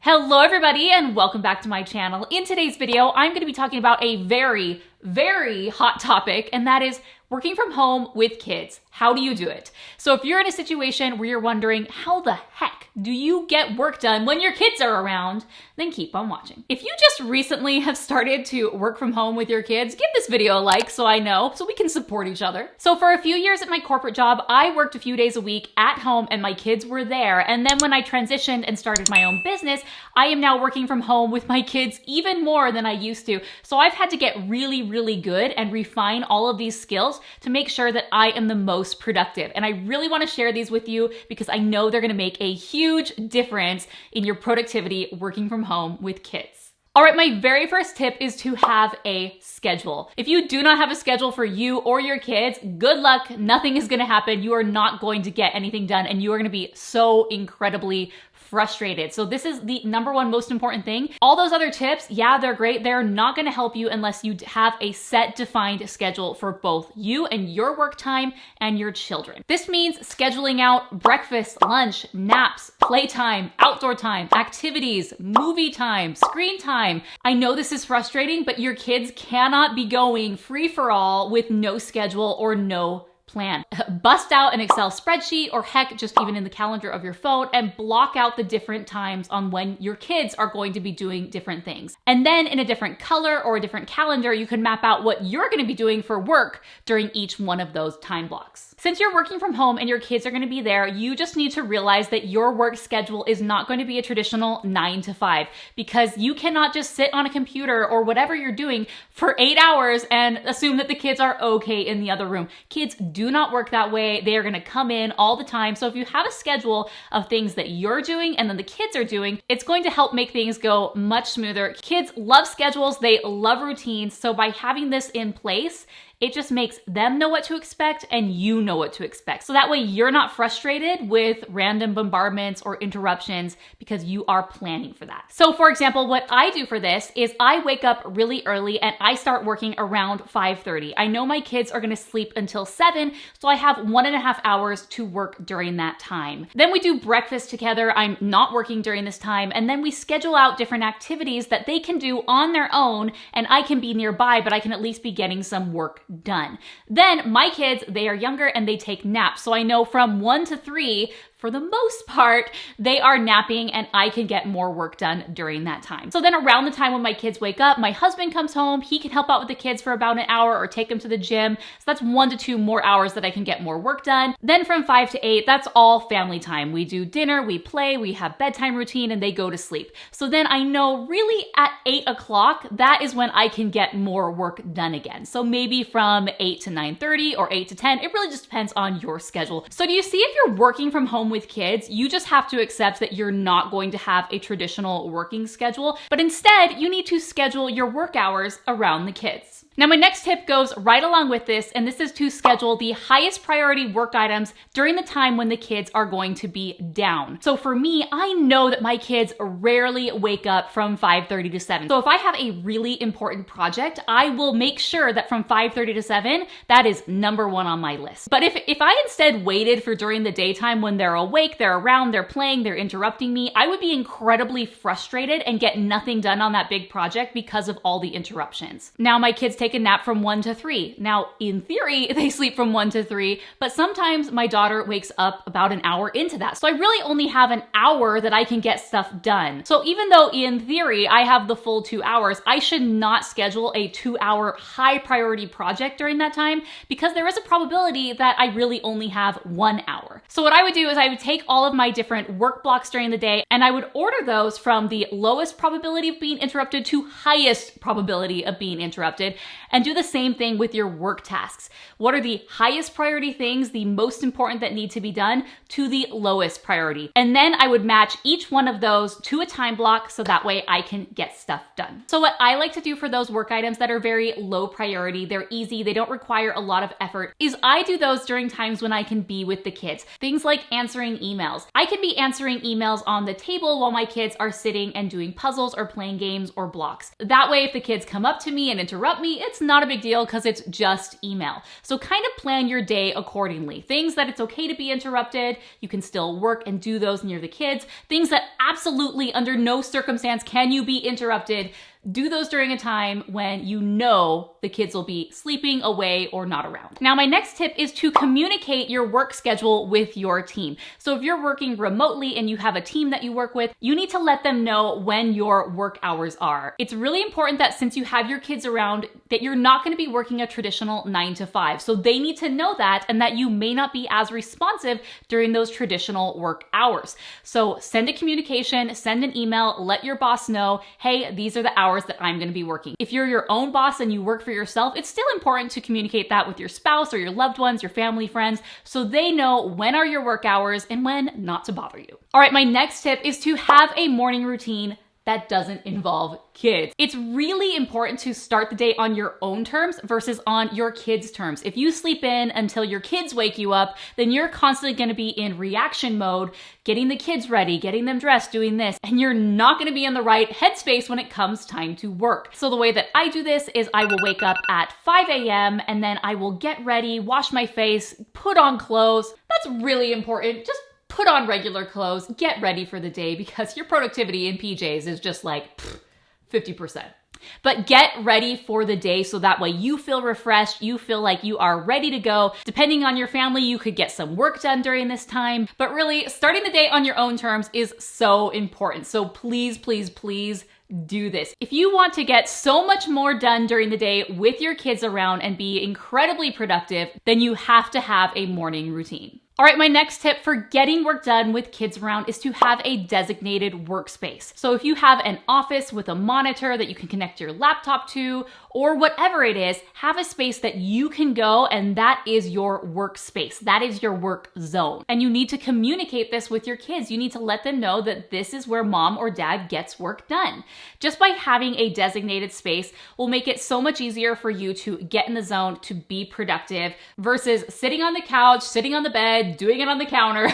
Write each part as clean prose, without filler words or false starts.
Hello everybody and welcome back to my channel. In today's video, I'm going to be talking about a very hot topic, and that is working from home with kids. How do you do it? So if you're in a situation where you're wondering, how the heck do you get work done when your kids are around, then keep on watching. If you just recently have started to work from home with your kids, give this video a like so I know, so we can support each other. So for a few years at my corporate job, I worked a few days a week at home and my kids were there. And then when I transitioned and started my own business, I am now working from home with my kids even more than I used to. So I've had to get really good and refine all of these skills to make sure that I am the most productive. And I really want to share these with you because I know they're going to make a huge difference in your productivity working from home with kids. All right, my very first tip is to have a schedule. If you do not have a schedule for you or your kids, good luck. Nothing is going to happen. You are not going to get anything done and you are going to be so incredibly frustrated. So this is the number one most important thing. All those other tips, yeah, they're great. They're not going to help you unless you have a set defined schedule for both you and your work time and your children. This means scheduling out breakfast, lunch, naps, playtime, outdoor time, activities, movie time, screen time. I know this is frustrating, but your kids cannot be going free for all with no schedule or no plan. Bust out an Excel spreadsheet, or heck, just even in the calendar of your phone, and block out the different times on when your kids are going to be doing different things. And then in a different color or a different calendar, you can map out what you're going to be doing for work during each one of those time blocks. Since you're working from home and your kids are going to be there, you just need to realize that your work schedule is not going to be a traditional 9 to 5, because you cannot just sit on a computer or whatever you're doing for 8 hours and assume that the kids are okay in the other room. Kids do not work that way. They are going to come in all the time. So if you have a schedule of things that you're doing and then the kids are doing, it's going to help make things go much smoother. Kids love schedules. They love routines. So by having this in place, it just makes them know what to expect and you know what to expect. So that way you're not frustrated with random bombardments or interruptions because you are planning for that. So for example, what I do for this is I wake up really early and I start working around 5:30. I know my kids are gonna sleep until 7, so I have 1.5 hours to work during that time. Then we do breakfast together. I'm not working during this time. And then we schedule out different activities that they can do on their own and I can be nearby, but I can at least be getting some work done. Then my kids, they are younger and they take naps. So I know from 1 to 3, for the most part, they are napping and I can get more work done during that time. So then around the time when my kids wake up, my husband comes home, he can help out with the kids for about an hour or take them to the gym. So that's 1 to 2 more hours that I can get more work done. Then from 5 to 8, that's all family time. We do dinner, we play, we have bedtime routine, and they go to sleep. So then I know really at 8 o'clock, that is when I can get more work done again. So maybe from 8 to 9:30 or 8 to 10, it really just depends on your schedule. So do you see, if you're working from home with kids, you just have to accept that you're not going to have a traditional working schedule, but instead you need to schedule your work hours around the kids. Now, my next tip goes right along with this, and this is to schedule the highest priority work items during the time when the kids are going to be down. So for me, I know that my kids rarely wake up from 5:30 to 7. So if I have a really important project, I will make sure that from 5:30 to 7, that is number 1 on my list. But if I instead waited for during the daytime when they're awake, they're around, they're playing, they're interrupting me, I would be incredibly frustrated and get nothing done on that big project because of all the interruptions. Now, my kids take a nap from 1 to 3. Now, in theory, they sleep from 1 to 3, but sometimes my daughter wakes up about an hour into that. So I really only have an hour that I can get stuff done. So even though in theory I have the full 2 hours, I should not schedule a 2-hour high priority project during that time, because there is a probability that I really only have 1 hour. So what I would do is I would take all of my different work blocks during the day and I would order those from the lowest probability of being interrupted to highest probability of being interrupted, and do the same thing with your work tasks. What are the highest priority things, the most important that need to be done, to the lowest priority? And then I would match each one of those to a time block so that way I can get stuff done. So what I like to do for those work items that are very low priority, they're easy, they don't require a lot of effort, is I do those during times when I can be with the kids. Things like answering emails. I can be answering emails on the table while my kids are sitting and doing puzzles or playing games or blocks. That way, if the kids come up to me and interrupt me, it's not a big deal because it's just email. So kind of plan your day accordingly. Things that it's okay to be interrupted, you can still work and do those near the kids. Things that absolutely under no circumstance can you be interrupted, do those during a time when you know the kids will be sleeping, away, or not around. Now, my next tip is to communicate your work schedule with your team. So if you're working remotely and you have a team that you work with, you need to let them know when your work hours are. It's really important that since you have your kids around, that you're not going to be working a traditional 9 to 5. So they need to know that, and that you may not be as responsive during those traditional work hours. So send a communication, send an email, let your boss know, hey, these are the hours that I'm going to be working. If you're your own boss and you work for yourself, it's still important to communicate that with your spouse or your loved ones, your family, friends, so they know when are your work hours and when not to bother you. All right, my next tip is to have a morning routine that doesn't involve kids. It's really important to start the day on your own terms versus on your kids' terms. If you sleep in until your kids wake you up, then you're constantly gonna be in reaction mode, getting the kids ready, getting them dressed, doing this, and you're not gonna be in the right headspace when it comes time to work. So the way that I do this is I will wake up at 5 a.m. and then I will get ready, wash my face, put on clothes. That's really important. Just put on regular clothes, get ready for the day, because your productivity in PJs is just like 50%. But get ready for the day so that way you feel refreshed, you feel like you are ready to go. Depending on your family, you could get some work done during this time. But really, starting the day on your own terms is so important. So please, please, please do this. If you want to get so much more done during the day with your kids around and be incredibly productive, then you have to have a morning routine. All right, my next tip for getting work done with kids around is to have a designated workspace. So if you have an office with a monitor that you can connect your laptop to, or whatever it is, have a space that you can go, and that is your workspace. That is your work zone. And you need to communicate this with your kids. You need to let them know that this is where mom or dad gets work done. Just by having a designated space will make it so much easier for you to get in the zone, to be productive, versus sitting on the couch, sitting on the bed, doing it on the counter.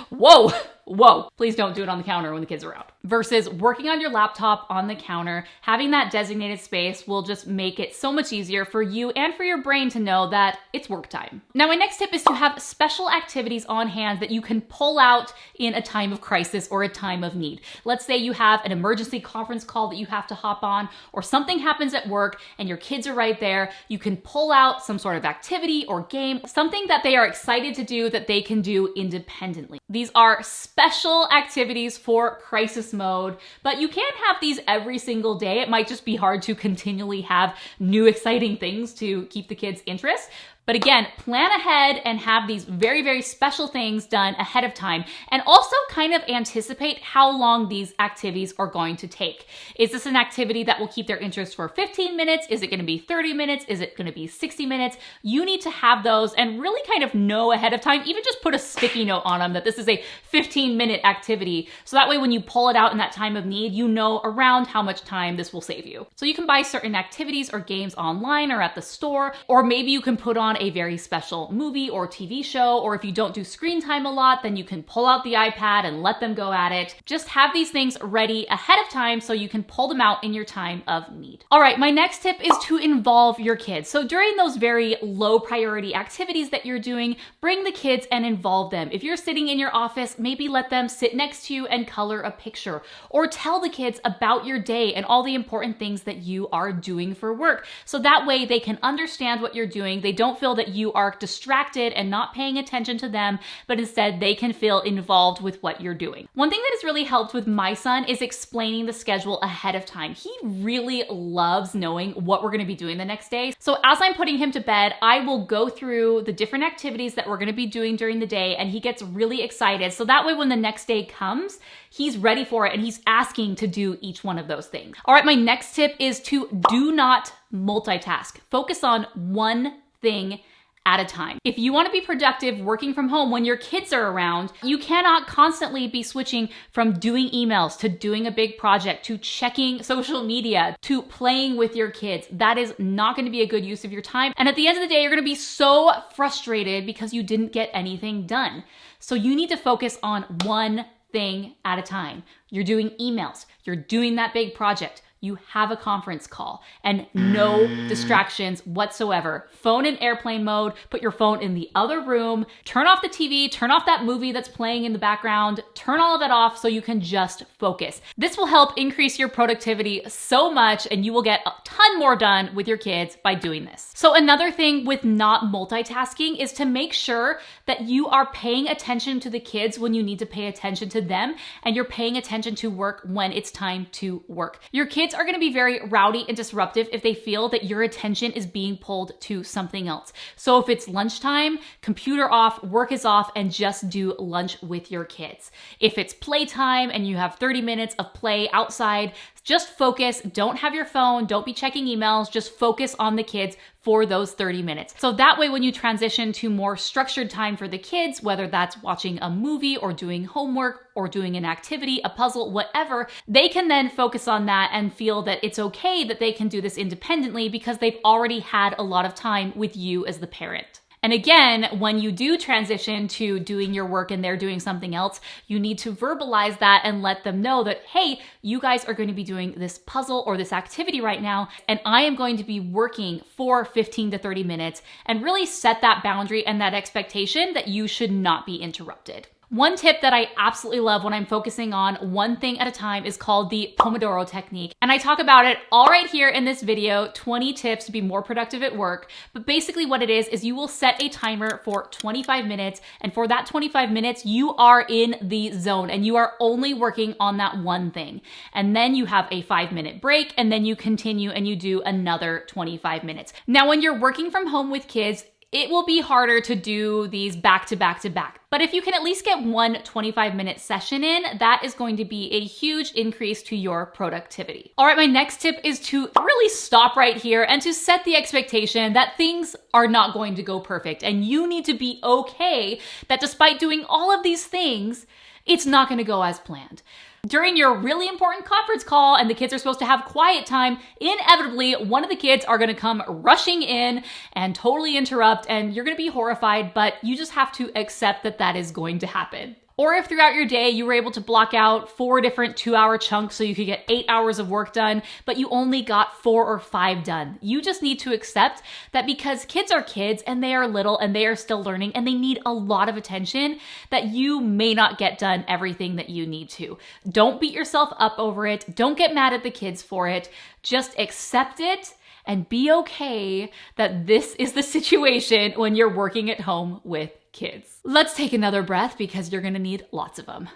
Whoa, please don't do it on the counter when the kids are around. Versus working on your laptop on the counter, having that designated space will just make it so much easier for you and for your brain to know that it's work time. Now, my next tip is to have special activities on hand that you can pull out in a time of crisis or a time of need. Let's say you have an emergency conference call that you have to hop on, or something happens at work and your kids are right there. You can pull out some sort of activity or game, something that they are excited to do that they can do independently. These are special activities for crisis mode, but you can't have these every single day. It might just be hard to continually have new exciting things to keep the kids' interest. But again, plan ahead and have these very, very special things done ahead of time, and also kind of anticipate how long these activities are going to take. Is this an activity that will keep their interest for 15 minutes? Is it going to be 30 minutes? Is it going to be 60 minutes? You need to have those and really kind of know ahead of time, even just put a sticky note on them that this is a 15-minute activity. So that way when you pull it out in that time of need, you know around how much time this will save you. So you can buy certain activities or games online or at the store, or maybe you can put on a very special movie or TV show, or if you don't do screen time a lot, then you can pull out the iPad and let them go at it. Just have these things ready ahead of time so you can pull them out in your time of need. All right, my next tip is to involve your kids. So during those very low priority activities that you're doing, bring the kids and involve them. If you're sitting in your office, maybe let them sit next to you and color a picture, or tell the kids about your day and all the important things that you are doing for work. So that way they can understand what you're doing. They don't feel that you are distracted and not paying attention to them, but instead they can feel involved with what you're doing. One thing that has really helped with my son is explaining the schedule ahead of time. He really loves knowing what we're going to be doing the next day. So as I'm putting him to bed, I will go through the different activities that we're going to be doing during the day, and he gets really excited. So that way when the next day comes, he's ready for it and he's asking to do each one of those things. All right, my next tip is to do not multitask. Focus on one thing at a time. If you want to be productive working from home when your kids are around, you cannot constantly be switching from doing emails to doing a big project to checking social media to playing with your kids. That is not going to be a good use of your time. And at the end of the day, you're going to be so frustrated because you didn't get anything done. So you need to focus on one thing at a time. You're doing emails. You're doing that big project. you have a conference call and no distractions whatsoever. Phone in airplane mode, put your phone in the other room, turn off the TV, turn off that movie that's playing in the background, turn all of that off so you can just focus. This will help increase your productivity so much, and you will get a ton more done with your kids by doing this. So another thing with not multitasking is to make sure that you are paying attention to the kids when you need to pay attention to them, and you're paying attention to work when it's time to work. Your kids are going to be very rowdy and disruptive if they feel that your attention is being pulled to something else. So if it's lunchtime, computer off, work is off, and just do lunch with your kids. If it's playtime and you have 30 minutes of play outside, just focus. Don't have your phone. Don't be checking emails. Just focus on the kids for those 30 minutes. So that way, when you transition to more structured time for the kids, whether that's watching a movie or doing homework or doing an activity, a puzzle, whatever, they can then focus on that and feel that it's okay that they can do this independently because they've already had a lot of time with you as the parent. And again, when you do transition to doing your work and they're doing something else, you need to verbalize that and let them know that, hey, you guys are going to be doing this puzzle or this activity right now, and I am going to be working for 15 to 30 minutes, and really set that boundary and that expectation that you should not be interrupted. One tip that I absolutely love when I'm focusing on one thing at a time is called the Pomodoro technique. And I talk about it all right here in this video, 20 tips to be more productive at work. But basically what it is you will set a timer for 25 minutes. And for that 25 minutes, you are in the zone and you are only working on that one thing. And then you have a 5-minute break, and then you continue and you do another 25 minutes. Now, when you're working from home with kids, it will be harder to do these back to back to back. But if you can at least get one 25-minute session in, that is going to be a huge increase to your productivity. All right, my next tip is to really stop right here and to set the expectation that things are not going to go perfect. And you need to be okay that despite doing all of these things, it's not going to go as planned. During your really important conference call and the kids are supposed to have quiet time, inevitably one of the kids are going to come rushing in and totally interrupt, and you're going to be horrified, but you just have to accept that that is going to happen. Or if throughout your day you were able to block out 4 different 2-hour chunks so you could get 8 hours of work done, but you only got 4 or 5 done. You just need to accept that because kids are kids and they are little and they are still learning and they need a lot of attention, that you may not get done everything that you need to. Don't beat yourself up over it. Don't get mad at the kids for it. Just accept it and be okay that this is the situation when you're working at home with kids. Let's take another breath because you're gonna need lots of them.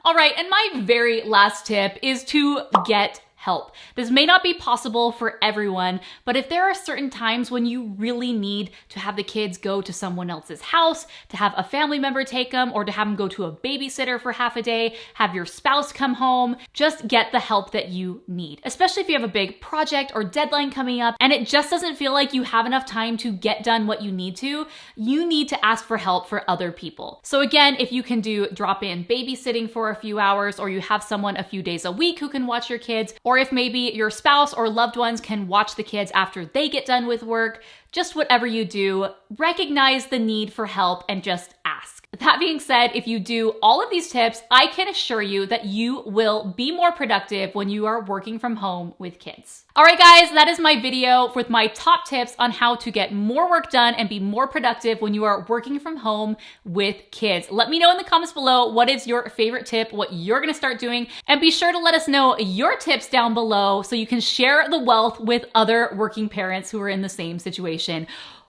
All right, and my very last tip is to get help. This may not be possible for everyone, but if there are certain times when you really need to have the kids go to someone else's house, to have a family member take them, or to have them go to a babysitter for half a day, have your spouse come home, just get the help that you need. Especially if you have a big project or deadline coming up and it just doesn't feel like you have enough time to get done what you need to ask for help for other people. So again, if you can do drop-in babysitting for a few hours, or you have someone a few days a week who can watch your kids, or if maybe your spouse or loved ones can watch the kids after they get done with work, just whatever you do, recognize the need for help and just ask. That being said, if you do all of these tips, I can assure you that you will be more productive when you are working from home with kids. All right, guys, that is my video with my top tips on how to get more work done and be more productive when you are working from home with kids. Let me know in the comments below what is your favorite tip, what you're gonna start doing, and be sure to let us know your tips down below so you can share the wealth with other working parents who are in the same situation.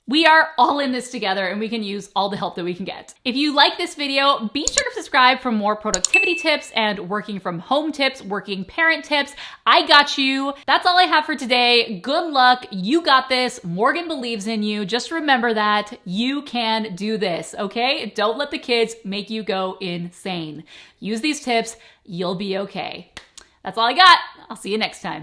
We are all in this together and we can use all the help that we can get. If you like this video, be sure to subscribe for more productivity tips and working from home tips, working parent tips. I got you. That's all I have for today. Good luck. You got this. Morgan believes in you. Just remember that you can do this, okay? Don't let the kids make you go insane. Use these tips. You'll be okay. That's all I got. I'll see you next time.